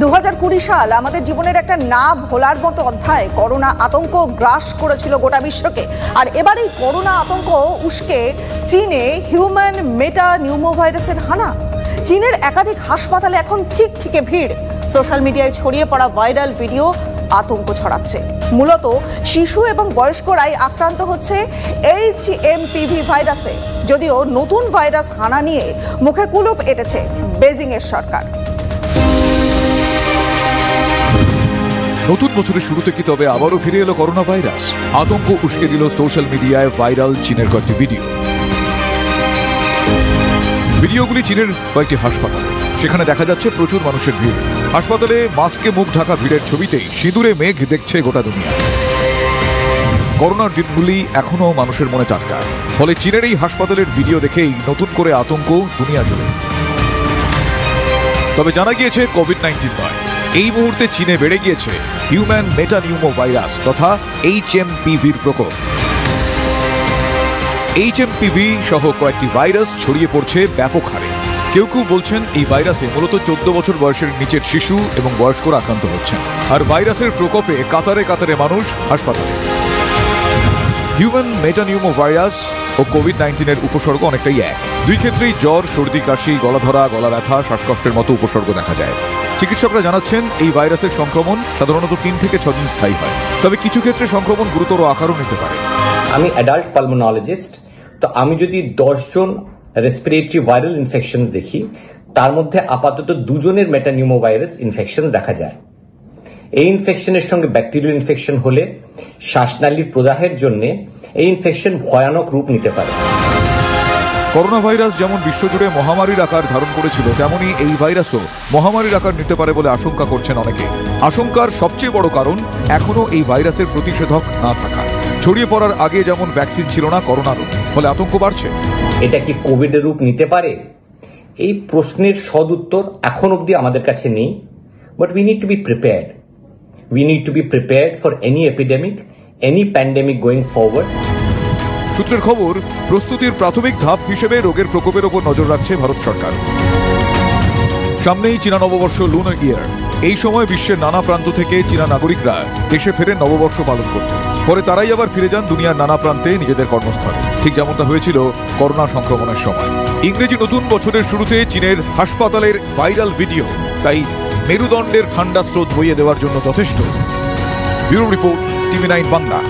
2020 সাল আমাদের জীবনের একটা না ভোলার মতো অধ্যায়। করোনা আতঙ্ক গ্রাস করেছিল গোটা বিশ্বকে, আর এবার এই করোনা আতঙ্ক উস্কে চীনে হিউম্যান মেটা নিউমোভাইরাসের হানা। চীনের একাধিক হাসপাতালে এখন ঠিক ভিড়। সোশ্যাল মিডিয়ায় ছড়িয়ে পড়া ভাইরাল ভিডিও আতঙ্ক ছড়াচ্ছে। মূলত শিশু এবং বয়স্করাই আক্রান্ত হচ্ছে HMPV ভাইরাসে। যদিও নতুন ভাইরাস হানা নিয়ে মুখে কুলুপ এঁটেছে বেজিং এর সরকার। নতুন বছরের শুরুতে কি তবে আবারও ফিরে এলো করোনা ভাইরাস? আতঙ্ক উস্কে দিল সোশ্যাল মিডিয়ায় ভাইরাল চীনের কয়েকটি ভিডিওগুলি চীনের কয়েকটি হাসপাতাল। সেখানে দেখা যাচ্ছে প্রচুর মানুষের ভিড়। হাসপাতালে মাস্কে মুখ ঢাকা ভিড়ের ছবিতেই সিঁদুরে মেঘ দেখছে গোটা দুনিয়া। করোনার দিনগুলি এখনো মানুষের মনে টাটকা। ফলে চীনের এই হাসপাতালের ভিডিও দেখেই নতুন করে আতঙ্ক দুনিয়া জুড়ে। তবে জানা গিয়েছে কোভিড-19 নয়, এই মুহূর্তে চীনে বেড়ে গিয়েছে হিউম্যান মেটা নিউমো ভাইরাস তথা HMPVর প্রকোপ। HMPV সহ কয়েকটি ভাইরাস ছড়িয়ে পড়ছে ব্যাপক হারে। কেউ বলছেন এই ভাইরাসে মূলত 14 বছর বয়সের নিচের শিশু এবং বয়স্করা আক্রান্ত হচ্ছেন, আর ভাইরাসের প্রকোপে কাতারে মানুষ হাসপাতালে। হিউম্যান মেটা নিউমো ভাইরাস ও কোভিড-19 উপসর্গ অনেকটাই এক। দুই ক্ষেত্রেই জ্বর, সর্দি, কাশি, গলা ধরা, গলা ব্যথা, শ্বাসকষ্টের মতো উপসর্গ দেখা যায়। চিকিৎসকরা জানাচ্ছেন এই ভাইরাসের সংক্রমণ সাধারণত 3 থেকে 6 দিন স্থায়ী হয়, তবে কিছু ক্ষেত্রে সংক্রমণ গুরুতর আকারও নিতে পারে। আমি অ্যাডাল্ট পালমোনোলজিস্ট, তো আমি যদি 10 জন রেসপিরেটরি ভাইরাল ইনফেকশন দেখি, তার মধ্যে আপাতত 2 জনের মেটানিউমো ভাইরাস ইনফেকশন দেখা যায়। এই ইনফেকশনের সঙ্গে ব্যাকটেরিয়াল ইনফেকশন হলে শ্বাসনালীর প্রদাহের জন্য এই ইনফেকশন ভয়ানক রূপ নিতে পারে। করোনা ভাইরাস যেমন বিশ্বজুড়ে মহামারীর আকার ধারণ করেছিল, তেমনি এই ভাইরাসও মহামারীর আকার নিতে পারে বলে আশঙ্কা করছেন অনেকে। আশঙ্কার সবচেয়ে বড় কারণ এখনো এই ভাইরাসের প্রতিষেধক না থাকা। ছড়িয়ে পড়ার আগে যেমন ভ্যাকসিন ছিল না করোনারও, ফলে আতঙ্ক বাড়ছে। এটা কি কোভিডের রূপ নিতে পারে? এই প্রশ্নের সদুত্তর এখন অবধি আমাদের কাছে নেই, but we need to be prepared. We need to be prepared for any epidemic, any pandemic going forward. সূত্রের খবর, প্রস্তুতির প্রাথমিক ধাপ হিসেবে রোগের প্রকোপের ওপর নজর রাখছে ভারত সরকার। সামনেই চীনা নববর্ষ লুনার ইয়ার। এই সময় বিশ্বের নানা প্রান্ত থেকে চীনা নাগরিকরা দেশে ফেরেন নববর্ষ পালন করতে। পরে তারাই আবার ফিরে যান দুনিয়ার নানা প্রান্তে নিজেদের কর্মস্থলে, ঠিক যেমনটা হয়েছিল করোনা সংক্রমণের সময়। ইংরেজি নতুন বছরের শুরুতে চীনের হাসপাতালের ভাইরাল ভিডিও তাই মেরুদণ্ডের ঠান্ডা স্রোত বইয়ে দেওয়ার জন্য যথেষ্ট। Bureau report, TV9 Bangla.